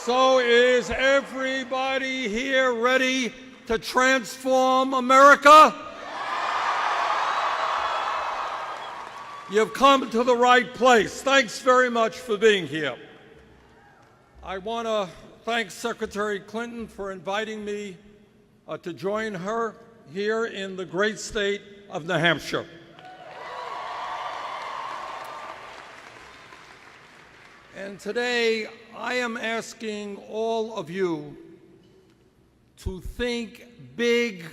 So is everybody here ready to transform America? You've come to the right place. Thanks very much for being here. I want to thank Secretary Clinton for inviting me to join her here in the great state of New Hampshire. And today, I am asking all of you to think big,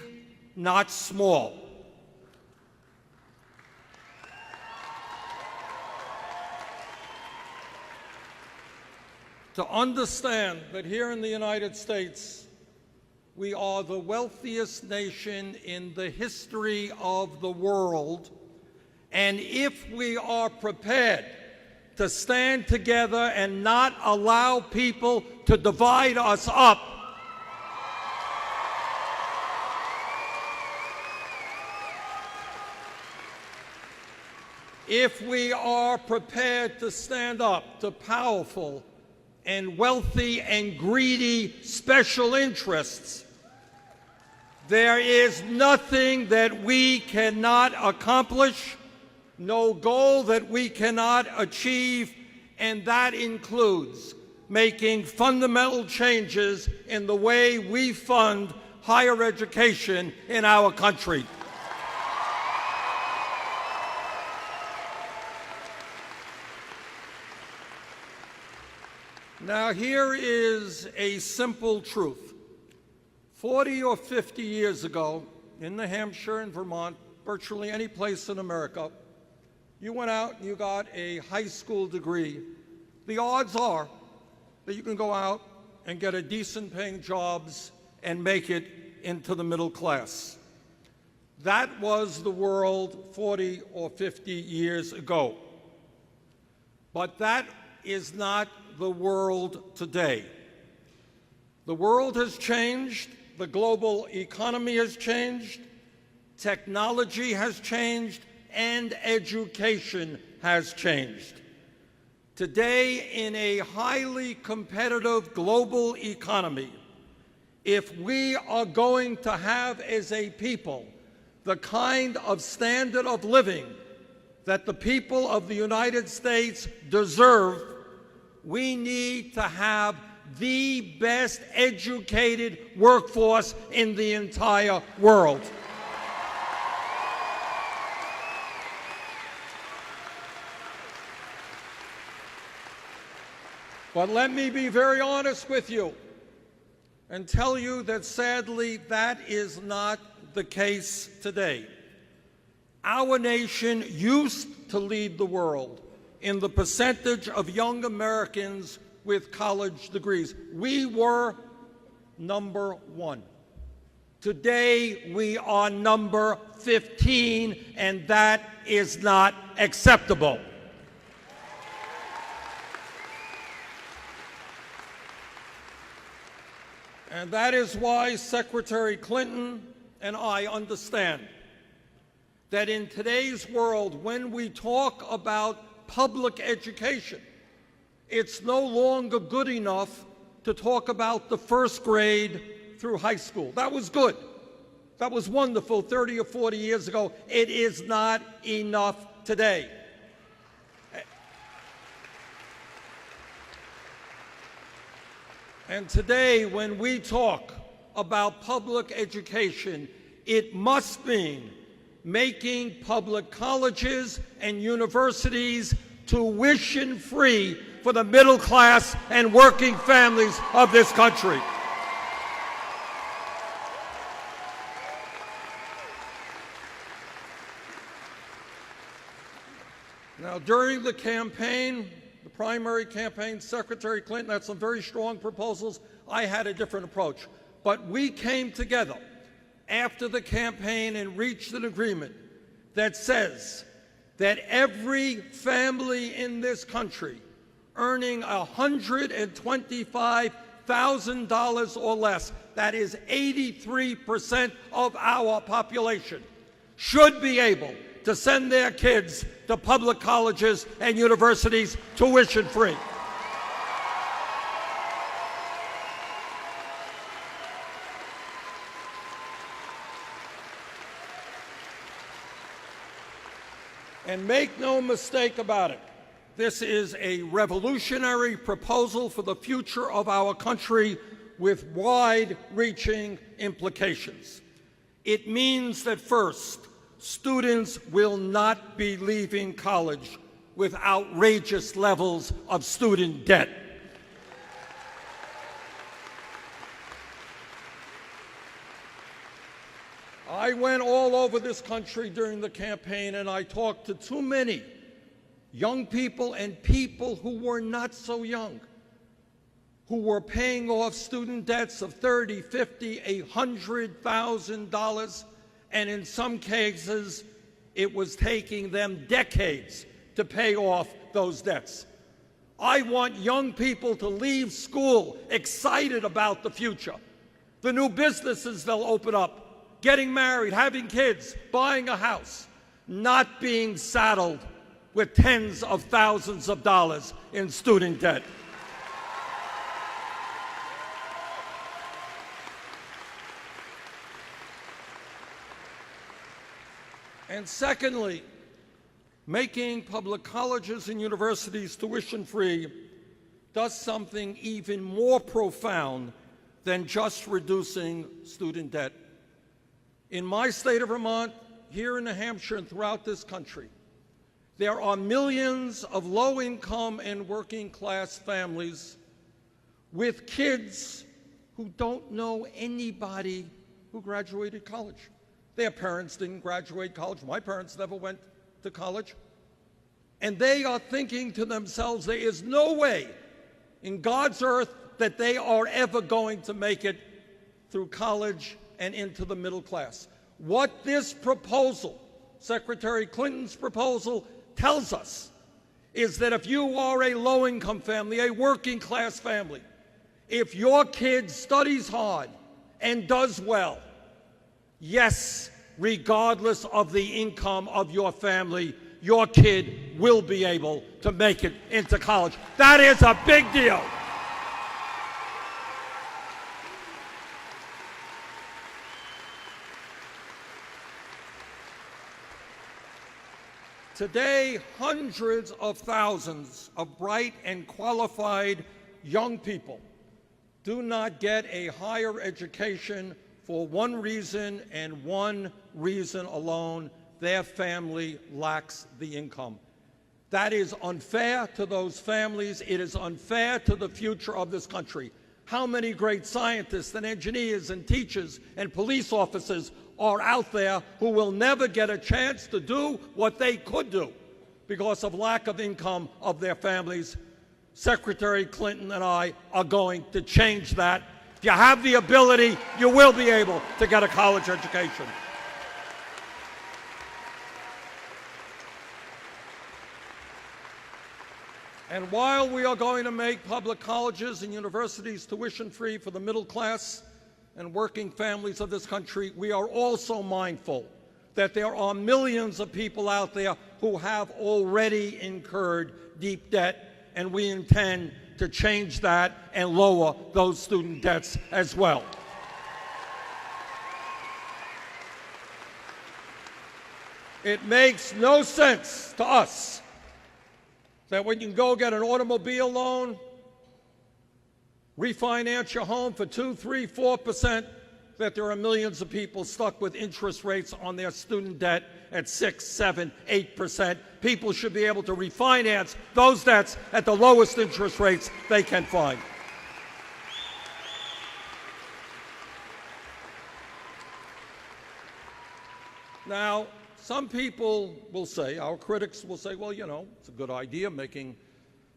not small. To understand that here in the United States, we are the wealthiest nation in the history of the world, and if we are prepared to stand together and not allow people to divide us up, if we are prepared to stand up to powerful and wealthy and greedy special interests, there is nothing that we cannot accomplish, no goal that we cannot achieve, and that includes making fundamental changes in the way we fund higher education in our country. Now, here is a simple truth. 40 or 50 years ago, in New Hampshire and Vermont, virtually any place in America, you went out and you got a high school degree. The odds are that you can go out and get a decent paying jobs and make it into the middle class. That was the world 40 or 50 years ago. But that is not the world today. The world has changed, the global economy has changed, technology has changed, and education has changed. Today, in a highly competitive global economy, if we are going to have as a people the kind of standard of living that the people of the United States deserve, we need to have the best educated workforce in the entire world. But let me be very honest with you and tell you that sadly that is not the case today. Our nation used to lead the world in the percentage of young Americans with college degrees. We were number one. Today, we are number 15, and that is not acceptable. And that is why Secretary Clinton and I understand that in today's world, when we talk about public education, it's no longer good enough to talk about the first grade through high school. That was good. That was wonderful 30 or 40 years ago. It is not enough today. And today, when we talk about public education, it must mean making public colleges and universities tuition-free for the middle class and working families of this country. Now, during the campaign, the primary campaign, Secretary Clinton had some very strong proposals. I had a different approach. But we came together after the campaign and reached an agreement that says that every family in this country earning $125,000 or less, that is 83% of our population, should be able to send their kids to public colleges and universities tuition-free. And make no mistake about it, this is a revolutionary proposal for the future of our country with wide-reaching implications. It means that first, students will not be leaving college with outrageous levels of student debt. I went all over this country during the campaign, and I talked to too many young people and people who were not so young, who were paying off student debts of $30,000, $50,000, $100,000, and in some cases, it was taking them decades to pay off those debts. I want young people to leave school excited about the future, the new businesses they'll open up, getting married, having kids, buying a house, not being saddled with tens of thousands of dollars in student debt. And secondly, making public colleges and universities tuition-free does something even more profound than just reducing student debt. In my state of Vermont, here in New Hampshire, and throughout this country, there are millions of low-income and working-class families with kids who don't know anybody who graduated college. Their parents didn't graduate college. My parents never went to college. And they are thinking to themselves, there is no way in God's earth that they are ever going to make it through college and into the middle class. What this proposal, Secretary Clinton's proposal, tells us is that if you are a low-income family, a working-class family, if your kid studies hard and does well, yes, regardless of the income of your family, your kid will be able to make it into college. That is a big deal. Today, hundreds of thousands of bright and qualified young people do not get a higher education for one reason and one reason alone: their family lacks the income. That is unfair to those families. It is unfair to the future of this country. How many great scientists and engineers and teachers and police officers are out there who will never get a chance to do what they could do because of lack of income of their families? Secretary Clinton and I are going to change that. If you have the ability, you will be able to get a college education. And while we are going to make public colleges and universities tuition-free for the middle class and working families of this country, we are also mindful that there are millions of people out there who have already incurred deep debt, and we intend to change that and lower those student debts as well. It makes no sense to us that when you can go get an automobile loan, refinance your home for 2%, 3%, 4%, that there are millions of people stuck with interest rates on their student debt at 6%, 7%, 8%. People should be able to refinance those debts at the lowest interest rates they can find. Now, some people will say, our critics will say, well, you know, it's a good idea making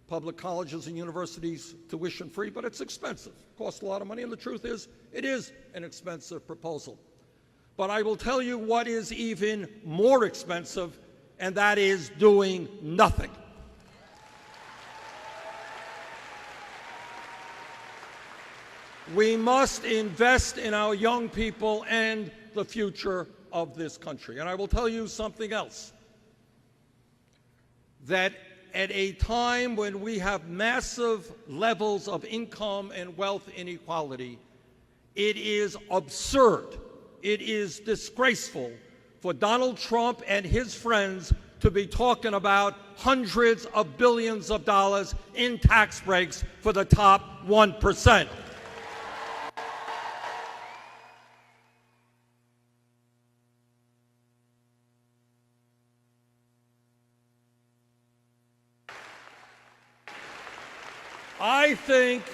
public colleges and universities tuition-free, but it's expensive. It costs a lot of money, and the truth is, it is an expensive proposal. But I will tell you what is even more expensive, and that is doing nothing. We must invest in our young people and the future of this country. And I will tell you something else, that at a time when we have massive levels of income and wealth inequality, it is absurd, it is disgraceful for Donald Trump and his friends to be talking about hundreds of billions of dollars in tax breaks for the top 1%. I think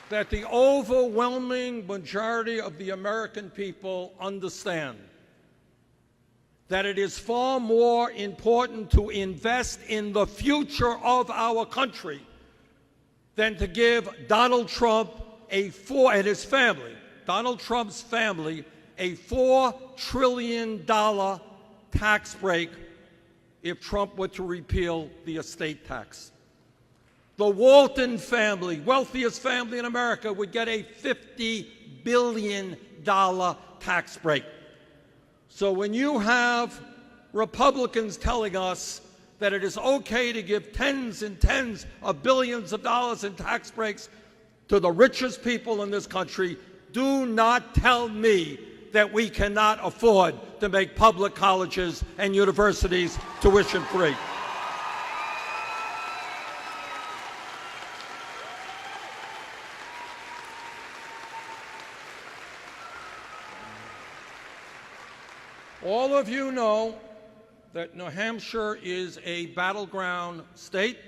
that the overwhelming majority of the American people understand that it is far more important to invest in the future of our country than to give Donald Trump and his family, Donald Trump's family, a $4 trillion tax break if Trump were to repeal the estate tax. The Walton family, wealthiest family in America, would get a $50 billion tax break. So when you have Republicans telling us that it is okay to give tens and tens of billions of dollars in tax breaks to the richest people in this country, do not tell me that we cannot afford to make public colleges and universities tuition free. All of you know that New Hampshire is a battleground state.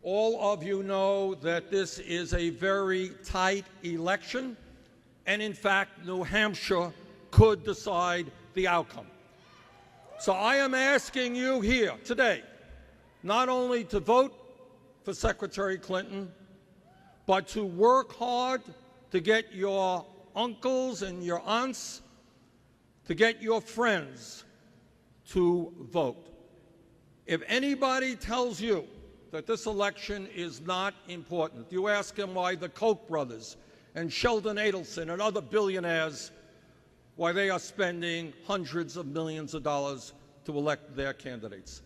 All of you know that this is a very tight election, and in fact, New Hampshire could decide the outcome. So I am asking you here today not only to vote for Secretary Clinton, but to work hard to get your uncles and your aunts, to get your friends to vote. If anybody tells you that this election is not important, you ask them why the Koch brothers and Sheldon Adelson and other billionaires, why they are spending hundreds of millions of dollars to elect their candidates.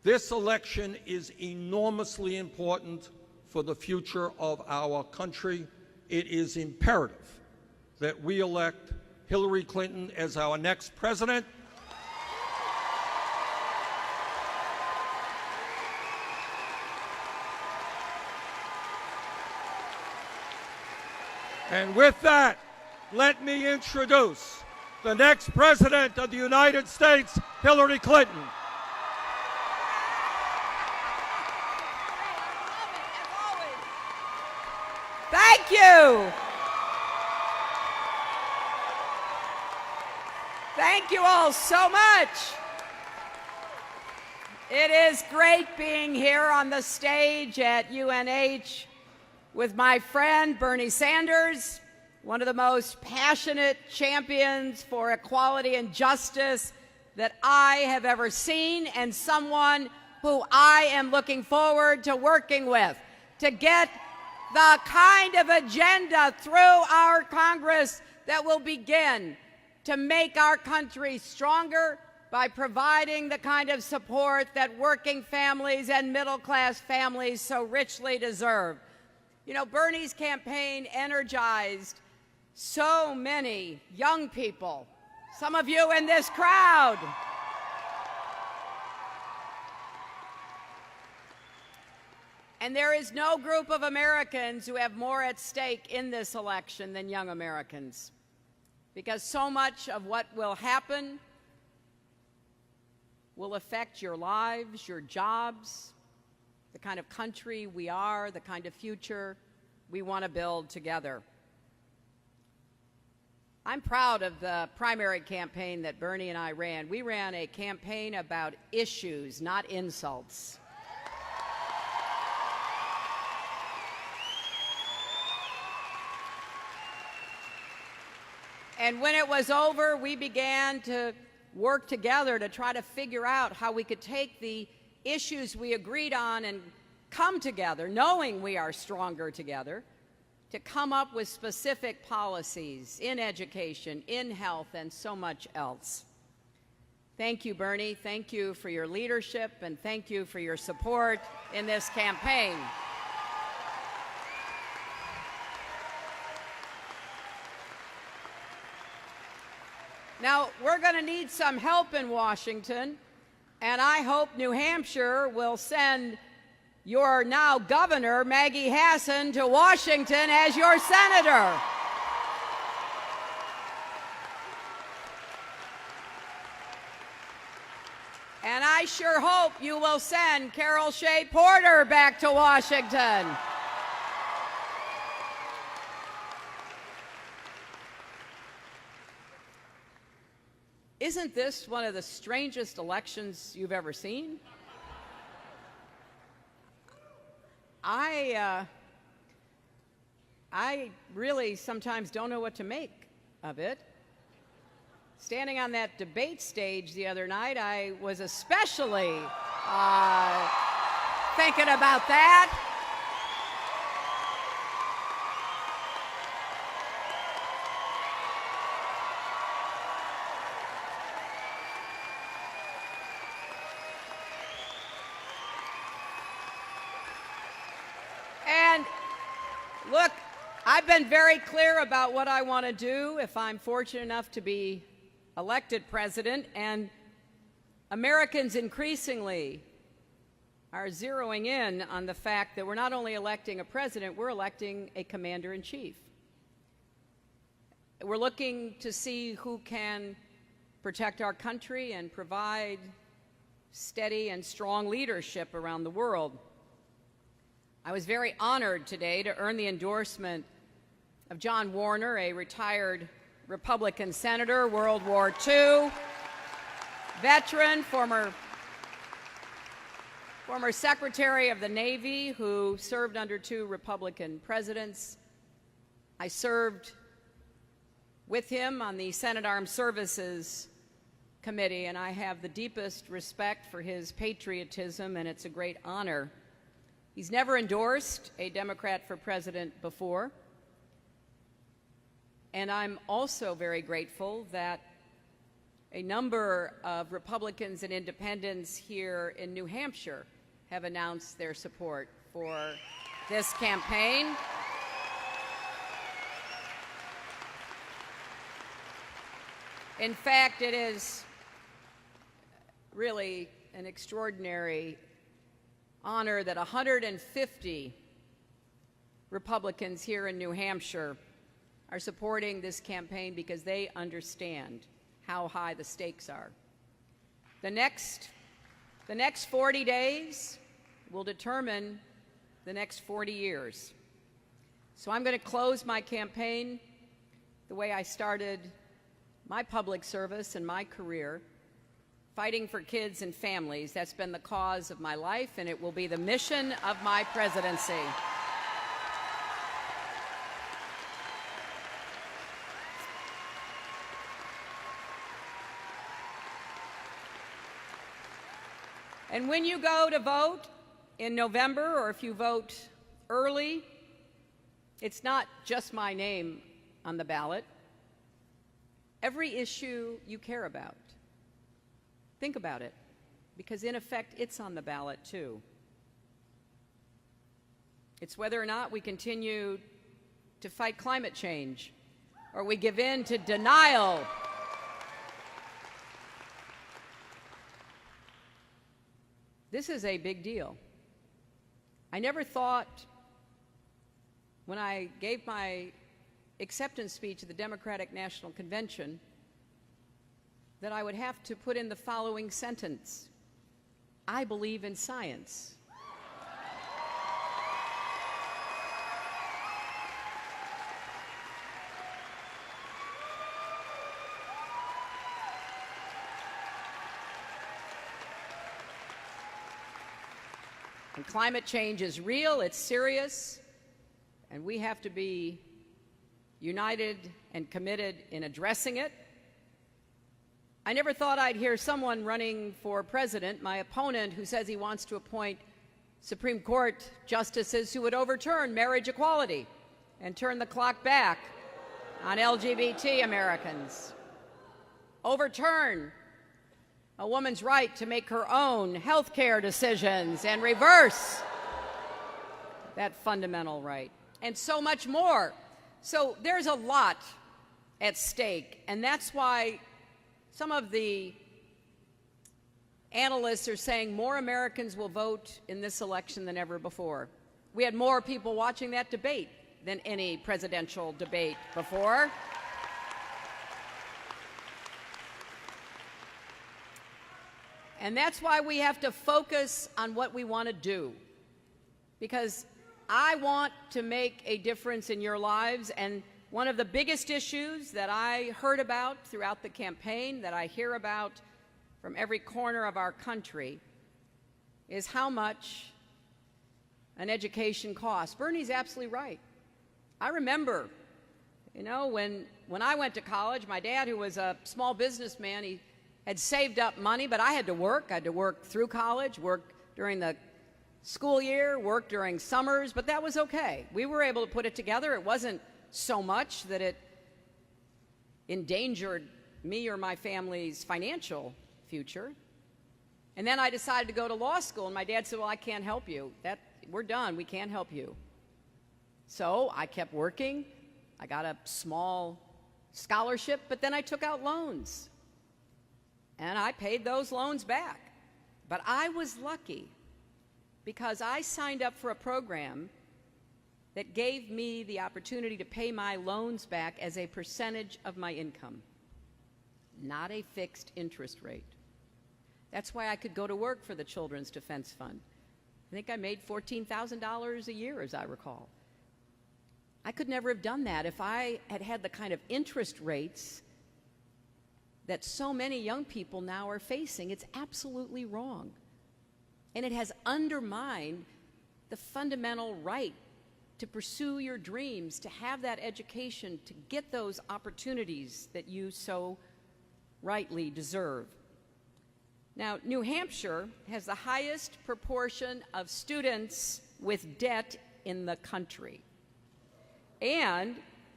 This election is enormously important for the future of our country. It is imperative that we elect Hillary Clinton as our next president. And with that, let me introduce the next president of the United States, Hillary Clinton. Thank you. Thank you all so much. It is great being here on the stage at UNH with my friend Bernie Sanders, one of the most passionate champions for equality and justice that I have ever seen, and someone who I am looking forward to working with to get the kind of agenda through our Congress that will begin to make our country stronger by providing the kind of support that working families and middle-class families so richly deserve. You know, Bernie's campaign energized so many young people, some of you in this crowd. And there is no group of Americans who have more at stake in this election than young Americans, because so much of what will happen will affect your lives, your jobs, the kind of country we are, the kind of future we want to build together. I'm proud of the primary campaign that Bernie and I ran. We ran a campaign about issues, not insults. And when it was over, we began to work together to try to figure out how we could take the issues we agreed on and come together, knowing we are stronger together, to come up with specific policies in education, in health, and so much else. Thank you, Bernie. Thank you for your leadership, and thank you for your support in this campaign. Now, we're going to need some help in Washington. And I hope New Hampshire will send your now governor, Maggie Hassan, to Washington as your senator. And I sure hope you will send Carol Shea Porter back to Washington. Isn't this one of the strangest elections you've ever seen? I really sometimes don't know what to make of it. Standing on that debate stage the other night, I was especially thinking about that. And look, I've been very clear about what I want to do if I'm fortunate enough to be elected president, and Americans increasingly are zeroing in on the fact that we're not only electing a president, we're electing a commander-in-chief. We're looking to see who can protect our country and provide steady and strong leadership around the world. I was very honored today to earn the endorsement of John Warner, a retired Republican senator, World War II veteran, former Secretary of the Navy who served under 2 Republican presidents. I served with him on the Senate Armed Services Committee, and I have the deepest respect for his patriotism, and it's a great honor. He's never endorsed a Democrat for president before. And I'm also very grateful that a number of Republicans and independents here in New Hampshire have announced their support for this campaign. In fact, it is really an extraordinary honor that 150 Republicans here in New Hampshire are supporting this campaign because they understand how high the stakes are. The next 40 days will determine the next 40 years. So I'm going to close my campaign the way I started my public service and my career, fighting for kids and families. That's been the cause of my life, and it will be the mission of my presidency. And when you go to vote in November, or if you vote early, it's not just my name on the ballot. Every issue you care about, think about it, because in effect, it's on the ballot too. It's whether or not we continue to fight climate change, or we give in to denial. This is a big deal. I never thought, when I gave my acceptance speech at the Democratic National Convention, that I would have to put in the following sentence: I believe in science. And climate change is real, it's serious, and we have to be united and committed in addressing it. I never thought I'd hear someone running for president, my opponent, who says he wants to appoint Supreme Court justices who would overturn marriage equality and turn the clock back on LGBT Americans, overturn a woman's right to make her own health care decisions, and reverse that fundamental right, and so much more. So there's a lot at stake, and that's why some of the analysts are saying more Americans will vote in this election than ever before. We had more people watching that debate than any presidential debate before. And that's why we have to focus on what we want to do. Because I want to make a difference in your lives, and one of the biggest issues that I heard about throughout the campaign, that I hear about from every corner of our country, is how much an education costs. Bernie's absolutely right. I remember, when I went to college, my dad, who was a small businessman, he had saved up money, but I had to work. I had to work through college, work during the school year, work during summers, but that was okay. We were able to put it together. It wasn't so much that it endangered me or my family's financial future. And then I decided to go to law school, and my dad said, well, I can't help you. We're done. We can't help you. So I kept working. I got a small scholarship, but then I took out loans. And I paid those loans back. But I was lucky because I signed up for a program that gave me the opportunity to pay my loans back as a percentage of my income, not a fixed interest rate. That's why I could go to work for the Children's Defense Fund. I think I made $14,000 a year, as I recall. I could never have done that if I had had the kind of interest rates that so many young people now are facing. It's absolutely wrong. And it has undermined the fundamental right to pursue your dreams, to have that education, to get those opportunities that you so rightly deserve. Now, New Hampshire has the highest proportion of students with debt in the country, and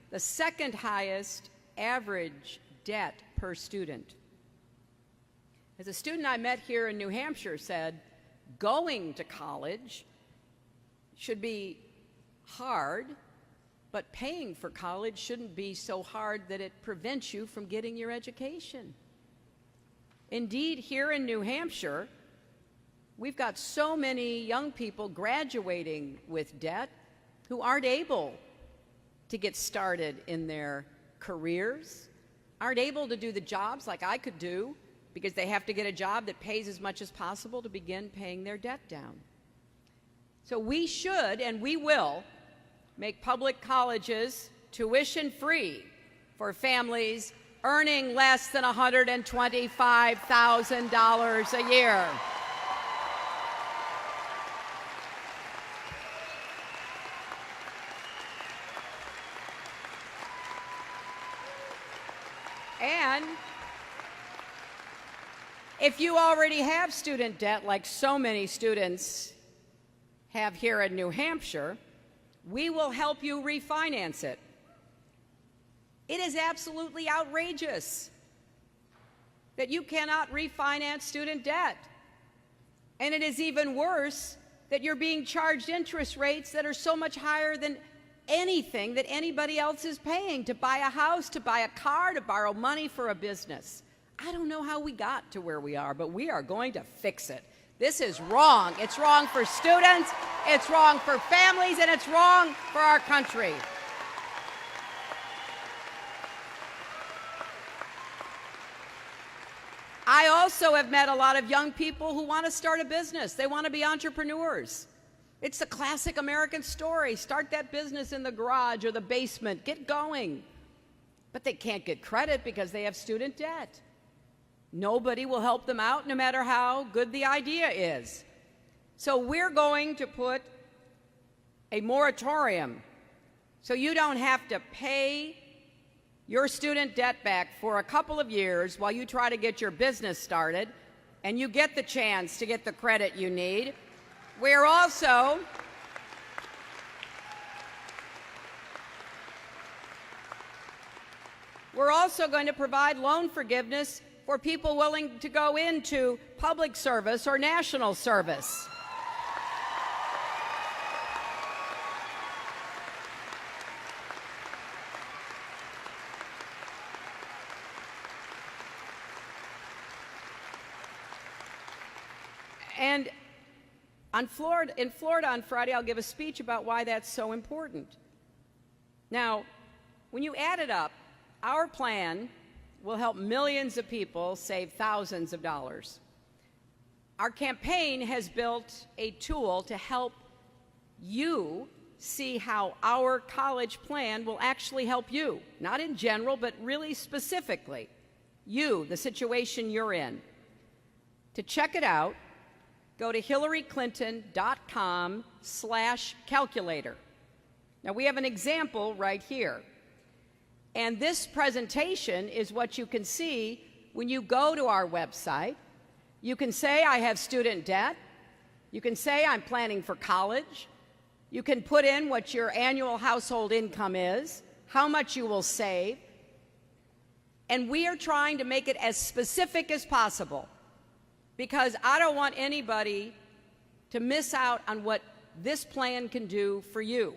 the second highest average debt per student. As a student I met here in New Hampshire said, going to college should be hard, but paying for college shouldn't be so hard that it prevents you from getting your education. Indeed, here in New Hampshire, we've got so many young people graduating with debt who aren't able to get started in their careers, aren't able to do the jobs like I could do because they have to get a job that pays as much as possible to begin paying their debt down. So we should, and we will, make public colleges tuition-free for families earning less than $125,000 a year. And if you already have student debt, like so many students have here in New Hampshire, we will help you refinance it. It is absolutely outrageous that you cannot refinance student debt. And it is even worse that you're being charged interest rates that are so much higher than anything that anybody else is paying to buy a house, to buy a car, to borrow money for a business. I don't know how we got to where we are, but we are going to fix it. This is wrong. It's wrong for students, it's wrong for families, and it's wrong for our country. I also have met a lot of young people who want to start a business. They want to be entrepreneurs. It's the classic American story. Start that business in the garage or the basement. Get going. But they can't get credit because they have student debt. Nobody will help them out, no matter how good the idea is. So we're going to put a moratorium so you don't have to pay your student debt back for a couple of years while you try to get your business started and you get the chance to get the credit you need. We're also going to provide loan forgiveness for people willing to go into public service or national service. And in Florida on Friday, I'll give a speech about why that's so important. Now, when you add it up, our plan will help millions of people save thousands of dollars. Our campaign has built a tool to help you see how our college plan will actually help you, not in general, but really specifically, you, the situation you're in. To check it out, go to hillaryclinton.com/calculator. Now, we have an example right here. And this presentation is what you can see when you go to our website. You can say, I have student debt. You can say, I'm planning for college. You can put in what your annual household income is, how much you will save. And we are trying to make it as specific as possible, because I don't want anybody to miss out on what this plan can do for you.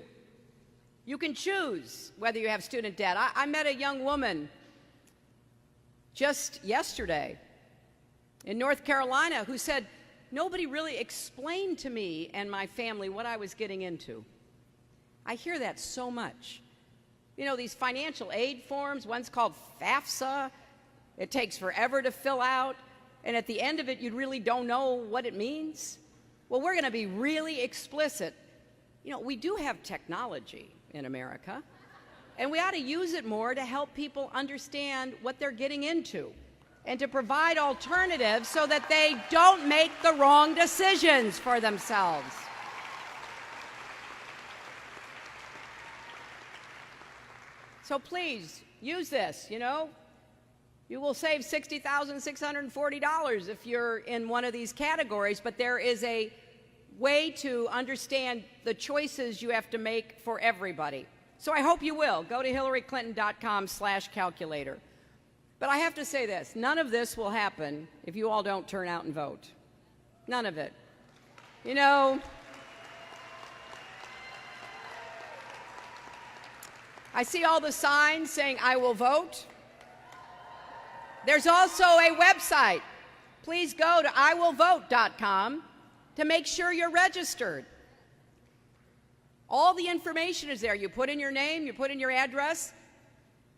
You can choose whether you have student debt. I met a young woman just yesterday in North Carolina who said, nobody really explained to me and my family what I was getting into. I hear that so much. You know, these financial aid forms, one's called FAFSA. It takes forever to fill out. And at the end of it, you really don't know what it means. Well, we're going to be really explicit. You know, we do have technology in America, and we ought to use it more to help people understand what they're getting into and to provide alternatives so that they don't make the wrong decisions for themselves. So please, use this, you know. You will save $60,640 if you're in one of these categories, but there is a way to understand the choices you have to make for everybody. So I hope you will. Go to hillaryclinton.com/calculator. But I have to say this, none of this will happen if you all don't turn out and vote. None of it. You know, I see all the signs saying, I will vote. There's also a website. Please go to iwillvote.com to make sure you're registered. All the information is there. You put in your name, you put in your address,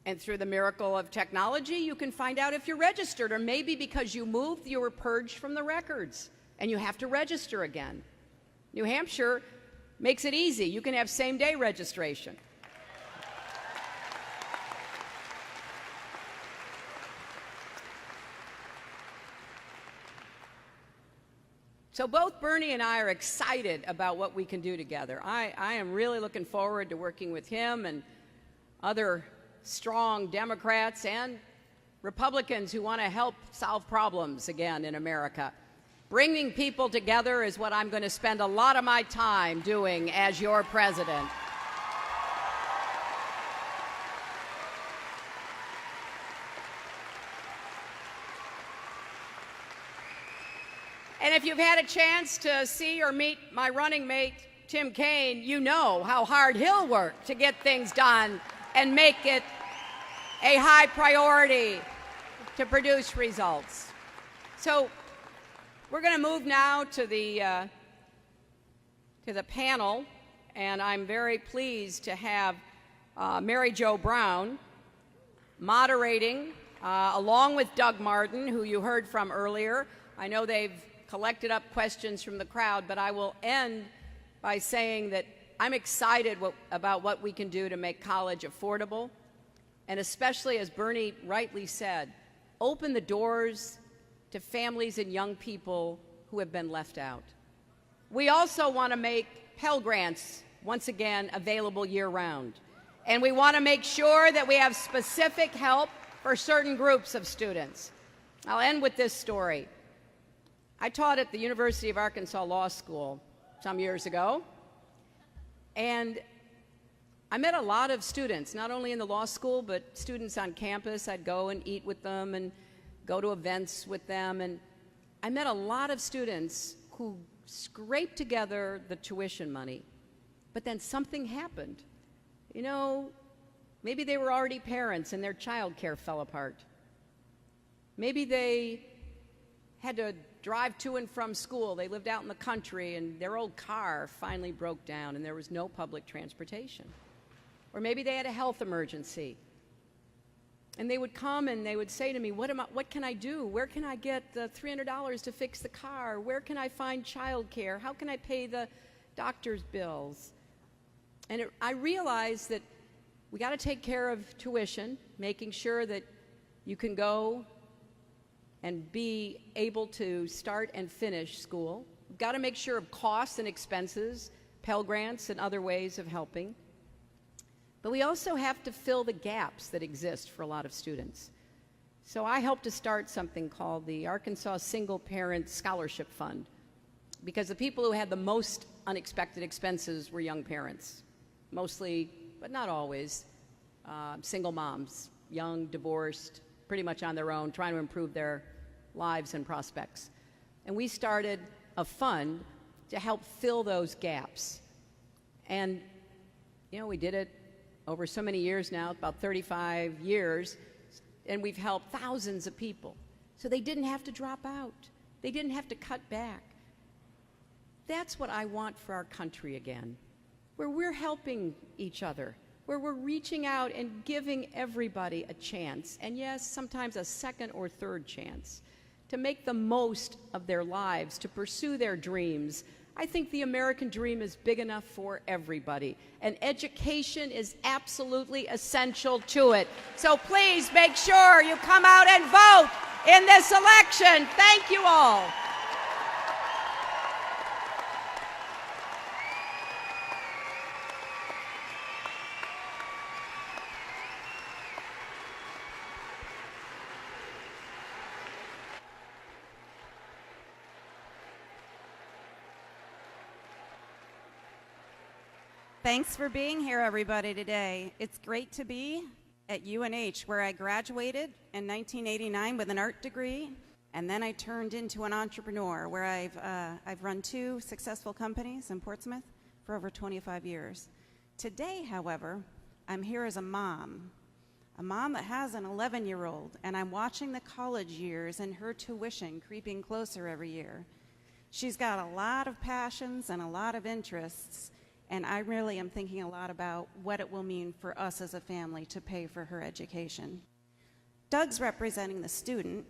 and through the miracle of technology, you can find out if you're registered, or maybe because you moved, you were purged from the records, and you have to register again. New Hampshire makes it easy. You can have same-day registration. So both Bernie and I are excited about what we can do together. I am really looking forward to working with him and other strong Democrats and Republicans who want to help solve problems again in America. Bringing people together is what I'm going to spend a lot of my time doing as your president. And if you've had a chance to see or meet my running mate, Tim Kaine, you know how hard he'll work to get things done and make it a high priority to produce results. So we're going to move now to the panel, and I'm very pleased to have Mary Jo Brown moderating, along with Doug Martin, who you heard from earlier. I know they've collected up questions from the crowd, but I will end by saying that I'm excited about what we can do to make college affordable, and especially, as Bernie rightly said, open the doors to families and young people who have been left out. We also want to make Pell Grants, once again, available year-round. And we want to make sure that we have specific help for certain groups of students. I'll end with this story. I taught at the University of Arkansas Law School some years ago, and I met a lot of students, not only in the law school, but students on campus. I'd go and eat with them and go to events with them, and I met a lot of students who scraped together the tuition money, but then something happened. You know, maybe they were already parents and their child care fell apart. Maybe they had to drive to and from school. They lived out in the country, and their old car finally broke down, and there was no public transportation. Or maybe they had a health emergency. And they would come and they would say to me, what can I do? Where can I get the $300 to fix the car? Where can I find childcare? How can I pay the doctor's bills? And I realized that we got to take care of tuition, making sure that you can go and be able to start and finish school. We've got to make sure of costs and expenses, Pell Grants and other ways of helping. But we also have to fill the gaps that exist for a lot of students. So I helped to start something called the Arkansas Single Parent Scholarship Fund, because the people who had the most unexpected expenses were young parents, mostly, but not always, single moms, young, divorced, pretty much on their own, trying to improve their lives and prospects. And we started a fund to help fill those gaps. And, you know, we did it over so many years now, about 35 years, and we've helped thousands of people. So they didn't have to drop out. They didn't have to cut back. That's what I want for our country again, where we're helping each other, where we're reaching out and giving everybody a chance, and yes, sometimes a second or third chance, to make the most of their lives, to pursue their dreams. I think the American dream is big enough for everybody, and education is absolutely essential to it. So please make sure you come out and vote in this election. Thank you all. Thanks for being here, everybody, today. It's great to be at UNH, where I graduated in 1989 with an art degree, and then I turned into an entrepreneur, where I've run 2 successful companies in Portsmouth for over 25 years. Today, however, I'm here as a mom that has an 11-year-old, and I'm watching the college years and her tuition creeping closer every year. She's got a lot of passions and a lot of interests, and I really am thinking a lot about what it will mean for us as a family to pay for her education. Doug's representing the student,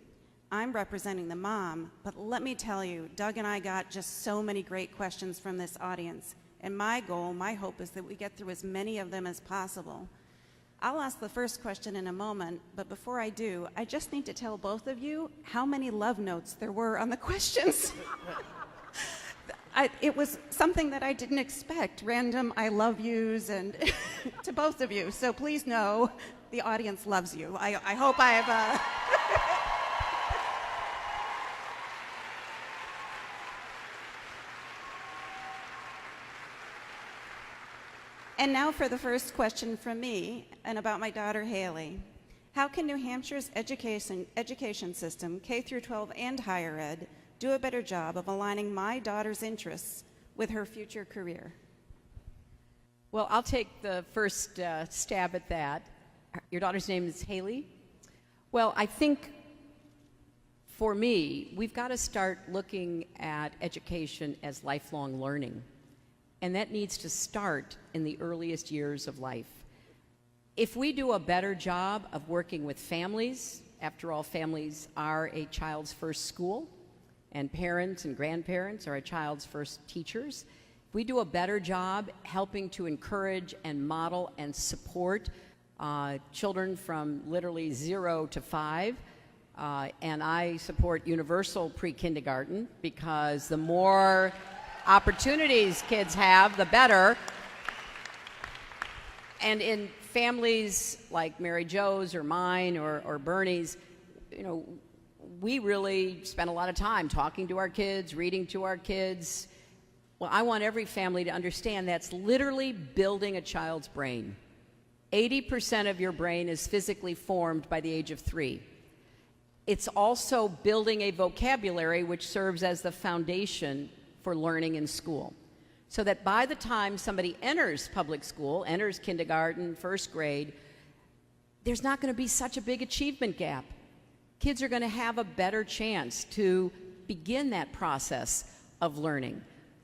I'm representing the mom, but let me tell you, Doug and I got just so many great questions from this audience, and my goal, my hope is that we get through as many of them as possible. I'll ask the first question in a moment, but before I do, I just need to tell both of you how many love notes there were on the questions. It was something that I didn't expect, random I love yous and to both of you. So please know the audience loves you. I hope I have... And now for the first question from me and about my daughter Haley. How can New Hampshire's education system, K through 12 and higher ed, do a better job of aligning my daughter's interests with her future career? Well, I'll take the first stab at that. Your daughter's name is Haley? Well, I think for me, we've got to start looking at education as lifelong learning. And that needs to start in the earliest years of life. If we do a better job of working with families, after all, families are a child's first school, and parents and grandparents are a child's first teachers. If we do a better job helping to encourage and model and support children from literally 0 to 5, and I support universal pre-kindergarten, because the more opportunities kids have, the better. And in families like Mary Jo's or mine or Bernie's, you know, we really spend a lot of time talking to our kids, reading to our kids. Well, I want every family to understand that's literally building a child's brain. 80% of your brain is physically formed by the age of 3. It's also building a vocabulary which serves as the foundation for learning in school, so that by the time somebody enters public school, enters kindergarten, first grade, there's not going to be such a big achievement gap. Kids are going to have a better chance to begin that process of learning.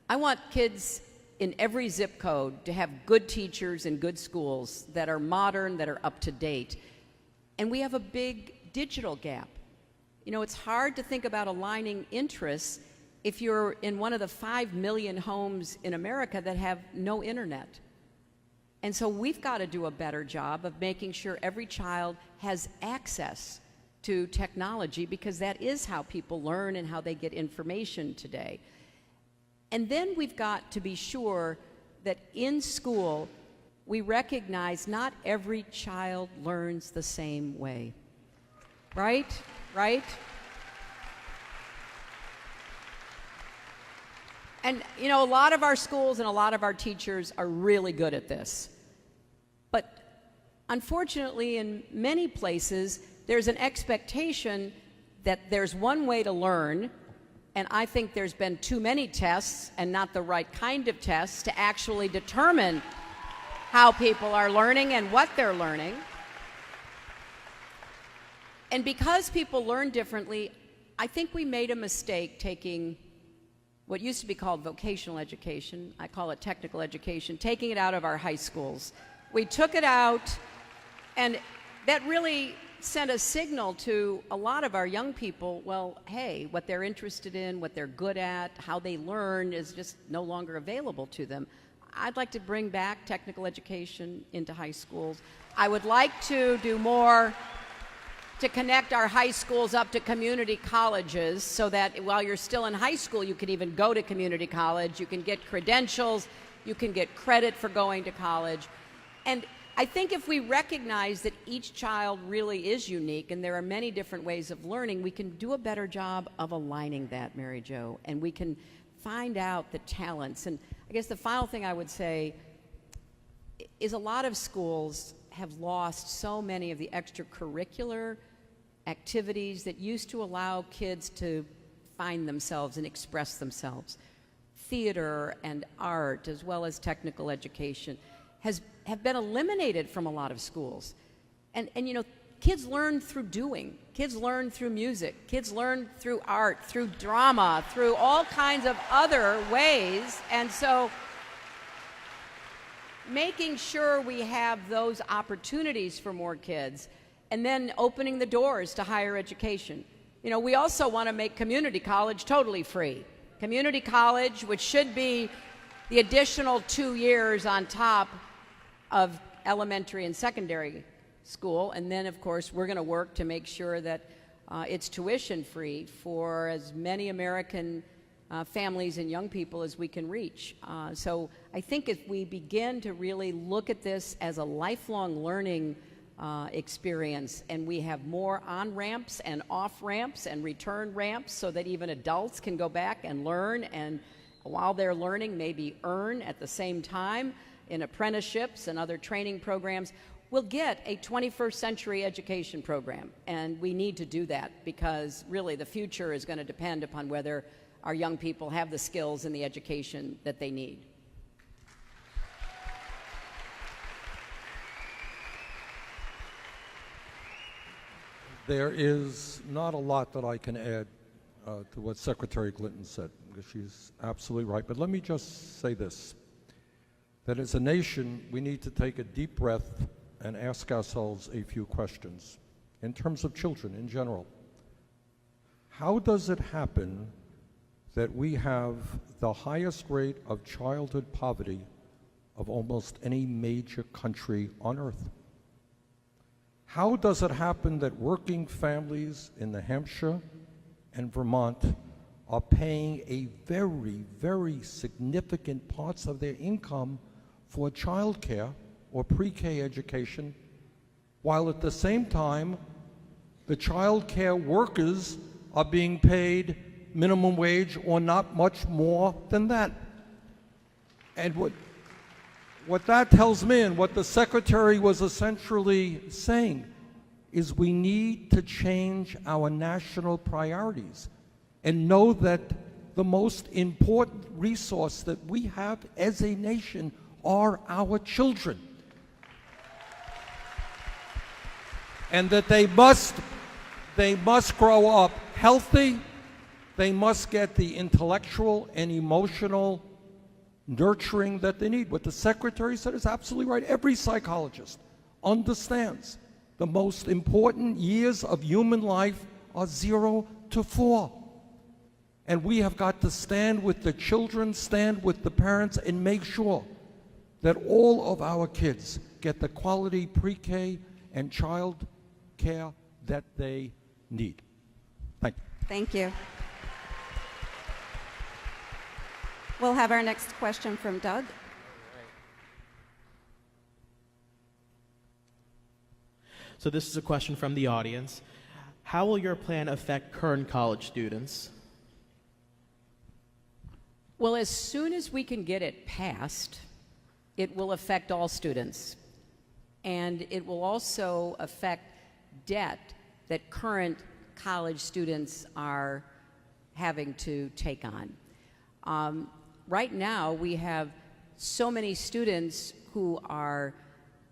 I want kids in every zip code to have good teachers and good schools that are modern, that are up to date. And we have a big digital gap. You know, it's hard to think about aligning interests if you're in one of the 5 million homes in America that have no internet. And so we've got to do a better job of making sure every child has access to technology, because that is how people learn and how they get information today. And then we've got to be sure that in school we recognize not every child learns the same way. Right? Right? And you know, a lot of our schools and a lot of our teachers are really good at this. But unfortunately, in many places, there's an expectation that there's one way to learn, and I think there's been too many tests and not the right kind of tests to actually determine how people are learning and what they're learning. And because people learn differently, I think we made a mistake taking what used to be called vocational education, I call it technical education, taking it out of our high schools. We took it out, and that really sent a signal to a lot of our young people, well, hey, what they're interested in, what they're good at, how they learn is just no longer available to them. I'd like to bring back technical education into high schools. I would like to do more to connect our high schools up to community colleges so that while you're still in high school, you can even go to community college, you can get credentials, you can get credit for going to college. And I think if we recognize that each child really is unique and there are many different ways of learning, we can do a better job of aligning that, Mary Jo, and we can find out the talents. And I guess the final thing I would say is a lot of schools have lost so many of the extracurricular activities that used to allow kids to find themselves and express themselves. Theater and art, as well as technical education, have been eliminated from a lot of schools. And you know, kids learn through doing. Kids learn through music. Kids learn through art, through drama, through all kinds of other ways. And so making sure we have those opportunities for more kids, and then opening the doors to higher education. You know, we also want to make community college totally free. Community college, which should be the additional 2 years on top of elementary and secondary school. And then, of course, we're going to work to make sure that it's tuition free for as many American families and young people as we can reach. So I think if we begin to really look at this as a lifelong learning experience, and we have more on-ramps and off-ramps and return ramps so that even adults can go back and learn, and while they're learning, maybe earn at the same time in apprenticeships and other training programs, we'll get a 21st century education program. And we need to do that, because really the future is going to depend upon whether our young people have the skills and the education that they need. There is not a lot that I can add to what Secretary Clinton said, because she's absolutely right. But let me just say this, that as a nation, we need to take a deep breath and ask ourselves a few questions in terms of children in general. How does it happen that we have the highest rate of childhood poverty of almost any major country on earth? How does it happen that working families in New Hampshire and Vermont are paying a very, very significant parts of their income for childcare or pre-K education, while at the same time the childcare workers are being paid minimum wage or not much more than that? And what that tells me, and what the Secretary was essentially saying, is we need to change our national priorities and know that the most important resource that we have as a nation are our children. And that they must grow up healthy They must get the intellectual and emotional nurturing that they need. What the secretary said is absolutely right. Every psychologist understands the most important years of human life are 0 to 4. And we have got to stand with the children, stand with the parents, and make sure that all of our kids get the quality pre-K and child care that they need. Thank you. Thank you. We'll have our next question from Doug. So this is a question from the audience. How will your plan affect current college students? Well, as soon as we can get it passed, it will affect all students. And it will also affect debt that current college students are having to take on. Right now, we have so many students who are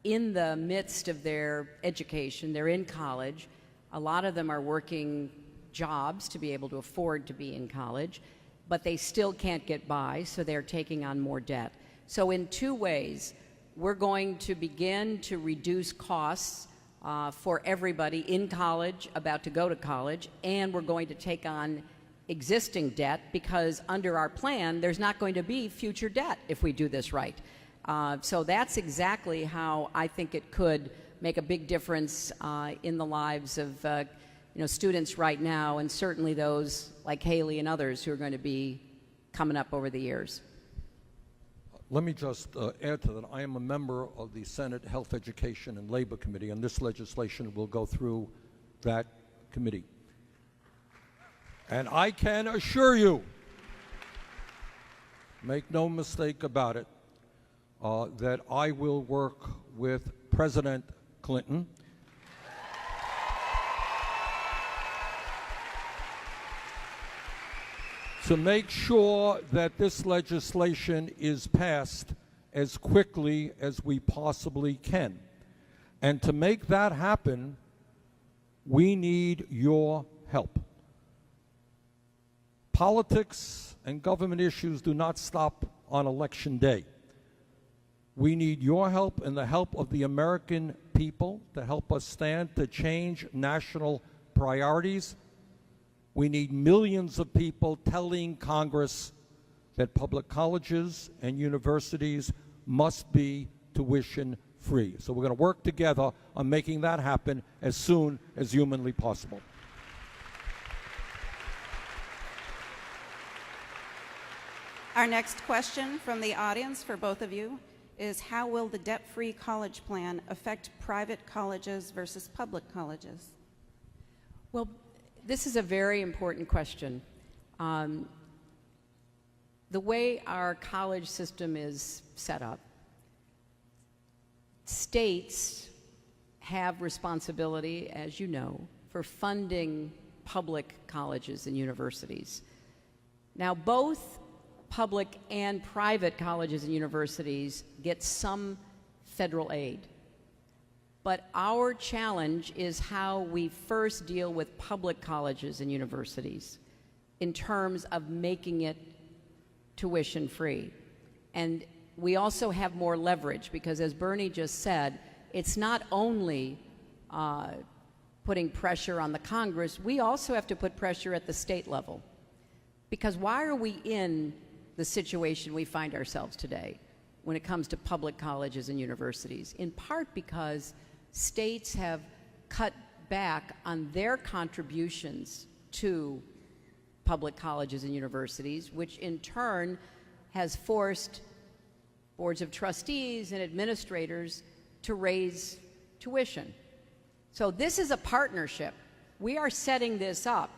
in the midst of their education. They're in college. A lot of them are working jobs to be able to afford to be in college, but they still can't get by, so they're taking on more debt. So in two ways, we're going to begin to reduce costs for everybody in college, about to go to college, and we're going to take on existing debt, because under our plan, there's not going to be future debt if we do this right. So that's exactly how I think it could make a big difference in the lives of students right now, and certainly those like Haley and others who are going to be coming up over the years. Let me just add to that. I am a member of the Senate Health, Education, and Labor Committee, and this legislation will go through that committee. And I can assure you, make no mistake about it, that I will work with President Clinton to make sure that this legislation is passed as quickly as we possibly can. And to make that happen, we need your help. Politics and government issues do not stop on Election Day. We need your help and the help of the American people to help us stand to change national priorities. We need millions of people telling Congress that public colleges and universities must be tuition free. So we're going to work together on making that happen as soon as humanly possible. Our next question from the audience for both of you is, how will the debt-free college plan affect private colleges versus public colleges? Well, this is a very important question. The way our college system is set up, states have responsibility, as you know, for funding public colleges and universities. Now, both public and private colleges and universities get some federal aid. But our challenge is how we first deal with public colleges and universities in terms of making it tuition free. And we also have more leverage, because as Bernie just said, it's not only putting pressure on the Congress, we also have to put pressure at the state level. Because why are we in the situation we find ourselves today when it comes to public colleges and universities? In part because states have cut back on their contributions to public colleges and universities, which in turn has forced boards of trustees and administrators to raise tuition. So this is a partnership. We are setting this up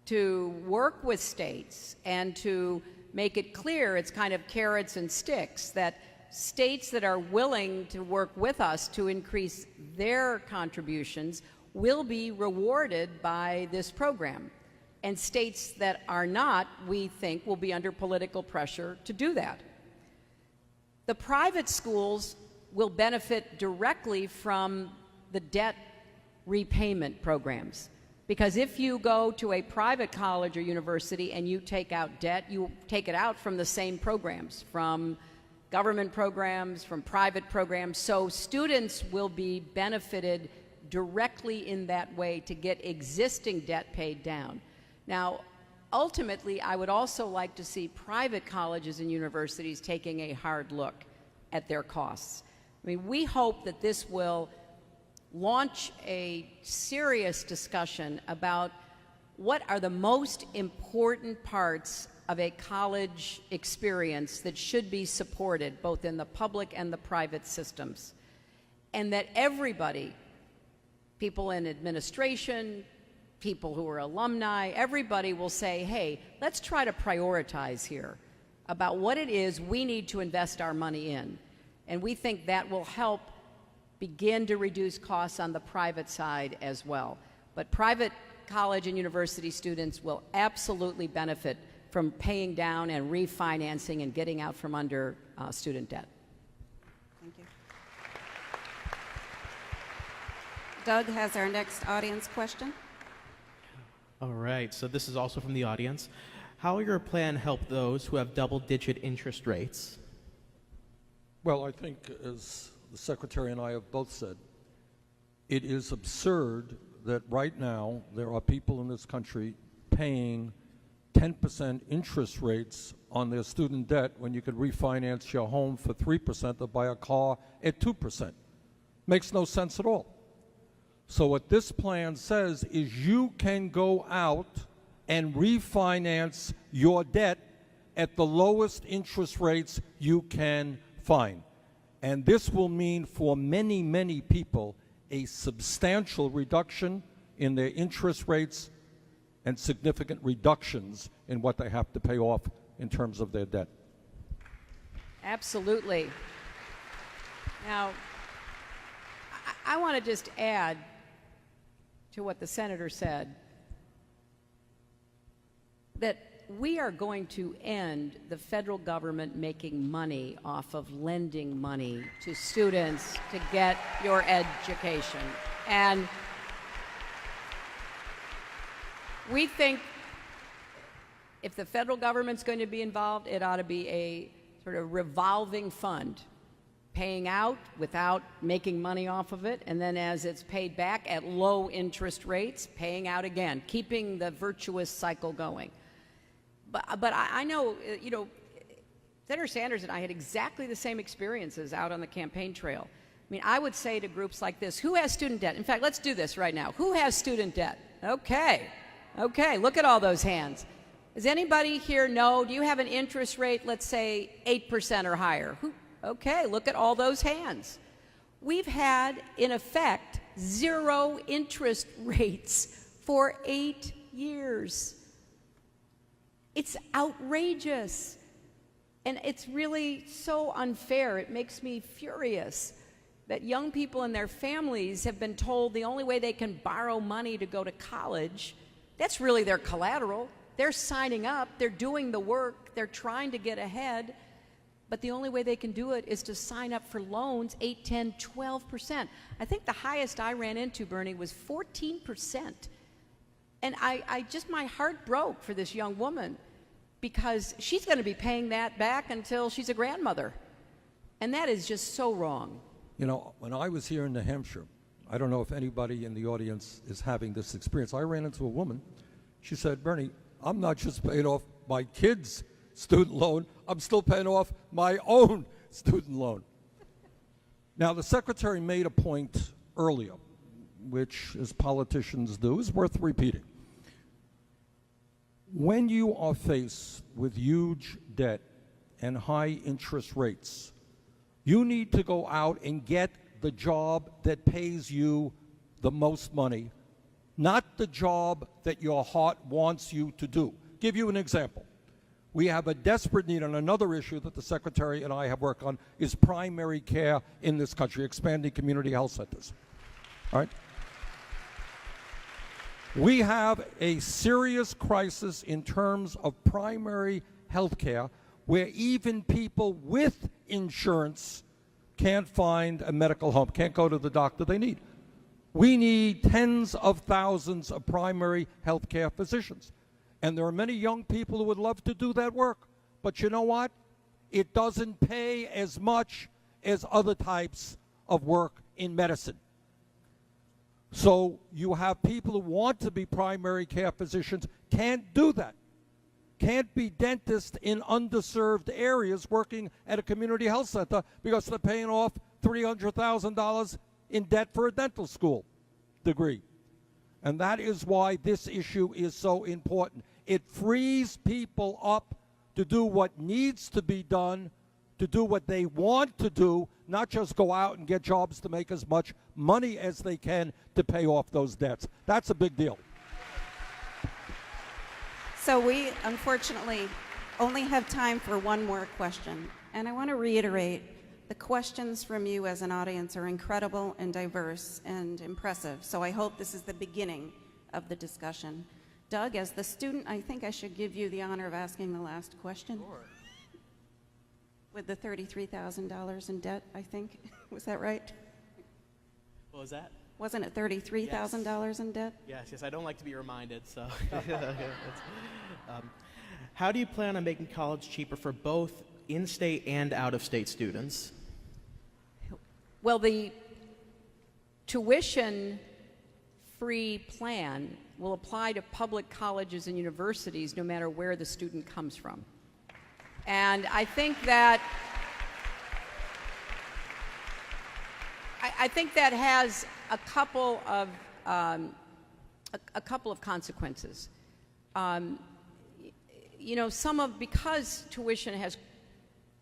to work with states and to make it clear, it's kind of carrots and sticks, that states that are willing to work with us to increase their contributions will be rewarded by this program. And states that are not, we think, will be under political pressure to do that. The private schools will benefit directly from the debt repayment programs. Because if you go to a private college or university and you take out debt, you take it out from the same programs, from government programs, from private programs. So students will be benefited directly in that way to get existing debt paid down. Now, ultimately, I would also like to see private colleges and universities taking a hard look at their costs. I mean, we hope that this will launch a serious discussion about what are the most important parts of a college experience that should be supported both in the public and the private systems. And that everybody, people in administration, people who are alumni, everybody will say, hey, let's try to prioritize here about what it is we need to invest our money in. And we think that will help begin to reduce costs on the private side as well. But private college and university students will absolutely benefit from paying down and refinancing and getting out from under student debt. Thank you. Doug has our next audience question. All right, so this is also from the audience. How will your plan help those who have double-digit interest rates? Well, I think, as the Secretary and I have both said, it is absurd that right now there are people in this country paying 10% interest rates on their student debt when you could refinance your home for 3% or buy a car at 2%. Makes no sense at all. So what this plan says is you can go out and refinance your debt at the lowest interest rates you can find. And this will mean for many, many people a substantial reduction in their interest rates and significant reductions in what they have to pay off in terms of their debt. Absolutely. Now, I want to just add to what the senator said that we are going to end the federal government making money off of lending money to students to get your education. And we think if the federal government's going to be involved, it ought to be a sort of revolving fund, paying out without making money off of it, and then as it's paid back at low interest rates, paying out again, keeping the virtuous cycle going. But I know, you know, Senator Sanders and I had exactly the same experiences out on the campaign trail. I mean, I would say to groups like this, who has student debt? In fact, let's do this right now. Who has student debt? Okay, look at all those hands. Does anybody here know, do you have an interest rate, let's say 8% or higher? Okay, look at all those hands. We've had, in effect, 0 interest rates for 8 years. It's outrageous. And it's really so unfair. It makes me furious that young people and their families have been told the only way they can borrow money to go to college, that's really their collateral. They're signing up, they're doing the work, they're trying to get ahead, but the only way they can do it is to sign up for loans 8, 10, 12%. I think the highest I ran into, Bernie, was 14%. And I just, my heart broke for this young woman because she's going to be paying that back until she's a grandmother. And that is just so wrong. You know, when I was here in New Hampshire, I don't know if anybody in the audience is having this experience. I ran into a woman. She said, Bernie, I'm not just paying off my kids' student loan, I'm still paying off my own student loan. Now, the Secretary made a point earlier, which, as politicians do, is worth repeating. When you are faced with huge debt and high interest rates, you need to go out and get the job that pays you the most money, not the job that your heart wants you to do. Give you an example. We have a desperate need on another issue that the Secretary and I have worked on is primary care in this country, expanding community health centers. All right? We have a serious crisis in terms of primary health care where even people with insurance can't find a medical home, can't go to the doctor they need. We need tens of thousands of primary health care physicians. And there are many young people who would love to do that work. But you know what? It doesn't pay as much as other types of work in medicine. So you have people who want to be primary care physicians, can't do that. Can't be dentists in underserved areas working at a community health center because they're paying off $300,000 in debt for a dental school degree. And that is why this issue is so important. It frees people up to do what needs to be done, to do what they want to do, not just go out and get jobs to make as much money as they can to pay off those debts. That's a big deal. So we, unfortunately, only have time for one more question. And I want to reiterate, the questions from you as an audience are incredible and diverse and impressive. So I hope this is the beginning of the discussion. Doug, as the student, I think I should give you the honor of asking the last question. Sure. With the $33,000 in debt, I think. Was that right? What was that? Wasn't it $33,000 in debt? Yes, I don't like to be reminded, so. How do you plan on making college cheaper for both in-state and out-of-state students? Well, the tuition-free plan will apply to public colleges and universities no matter where the student comes from. And I think that has a couple of consequences. You know, because tuition has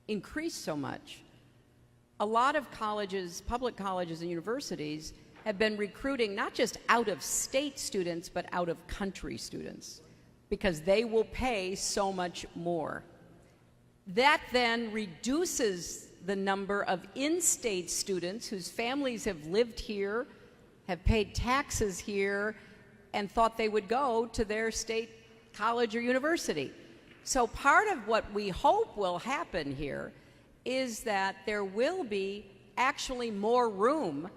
increased so much, a lot of colleges, public colleges and universities, have been recruiting not just out-of-state students, but out-of-country students, because they will pay so much more. That then reduces the number of in-state students whose families have lived here, have paid taxes here, and thought they would go to their state college or university. So part of what we hope will happen here is that there will be actually more room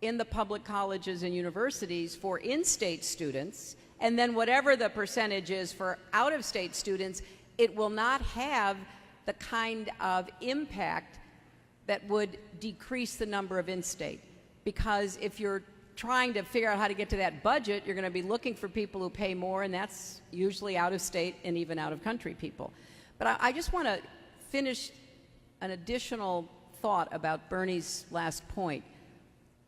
in the public colleges and universities for in-state students, and then whatever the percentage is for out-of-state students, it will not have the kind of impact that would decrease the number of in-state. Because if you're trying to figure out how to get to that budget, you're going to be looking for people who pay more, and that's usually out-of-state and even out-of-country people. But I just want to finish an additional thought about Bernie's last point.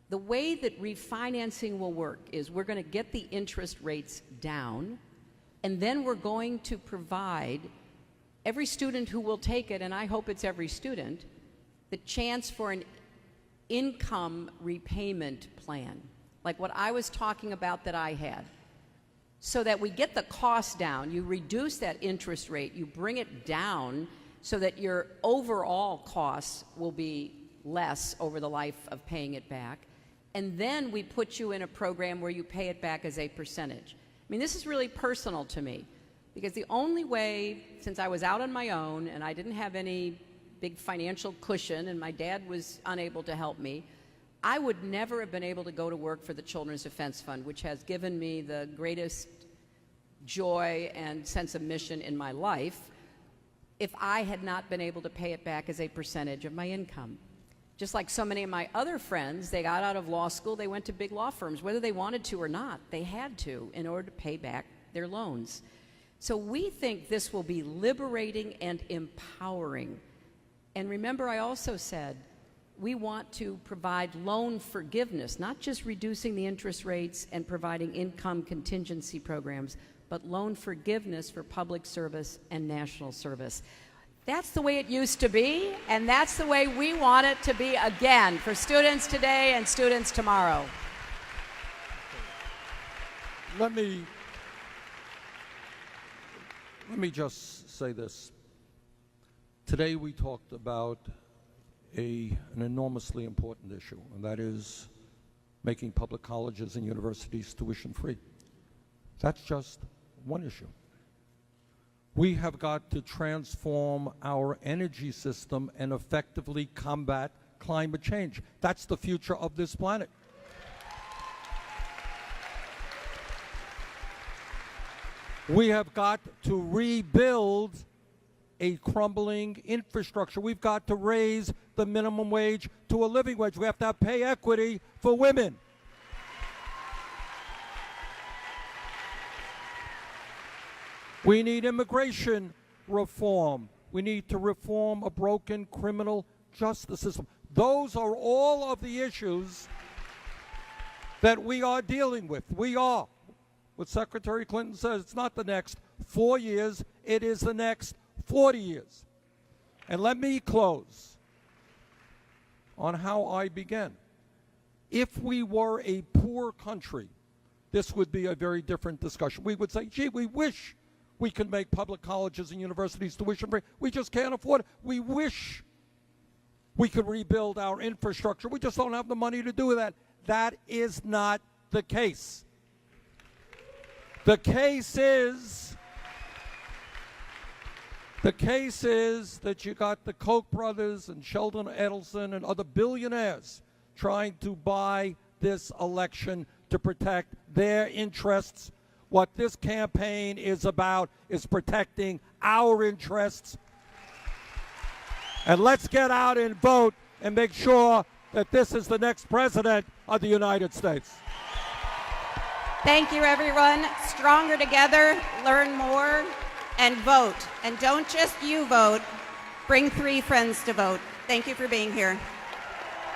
The way that refinancing will work is we're going to get the interest rates down, and then we're going to provide every student who will take it, and I hope it's every student, the chance for an income repayment plan, like what I was talking about that I had, so that we get the cost down. You reduce that interest rate, you bring it down so that your overall costs will be less over the life of paying it back, and then we put you in a program where you pay it back as a percentage. I mean, this is really personal to me, because the only way, since I was out on my own and I didn't have any big financial cushion and my dad was unable to help me, I would never have been able to go to work for the Children's Defense Fund, which has given me the greatest joy and sense of mission in my life, if I had not been able to pay it back as a percentage of my income. Just like so many of my other friends, they got out of law school, they went to big law firms. Whether they wanted to or not, they had to in order to pay back their loans. So we think this will be liberating and empowering. And remember, I also said we want to provide loan forgiveness, not just reducing the interest rates and providing income contingency programs, but loan forgiveness for public service and national service. That's the way it used to be, and that's the way we want it to be again for students today and students tomorrow. Let me just say this. Today we talked about an enormously important issue, and that is making public colleges and universities tuition-free. That's just one issue. We have got to transform our energy system and effectively combat climate change. That's the future of this planet. We have got to rebuild a crumbling infrastructure. We've got to raise the minimum wage to a living wage. We have to have pay equity for women. We need immigration reform. We need to reform a broken criminal justice system. Those are all of the issues that we are dealing with. We are. What Secretary Clinton says, it's not the next 4 years, it is the next 40 years. And let me close on how I began. If we were a poor country, this would be a very different discussion. We would say, gee, we wish we could make public colleges and universities tuition free. We just can't afford it. We wish we could rebuild our infrastructure. We just don't have the money to do that. That is not the case. The case is that you got the Koch brothers and Sheldon Adelson and other billionaires trying to buy this election to protect their interests. What this campaign is about is protecting our interests. And let's get out and vote and make sure that this is the next president of the United States. Thank you, everyone. Stronger together, learn more, and vote. And don't just you vote. Bring 3 friends to vote. Thank you for being here.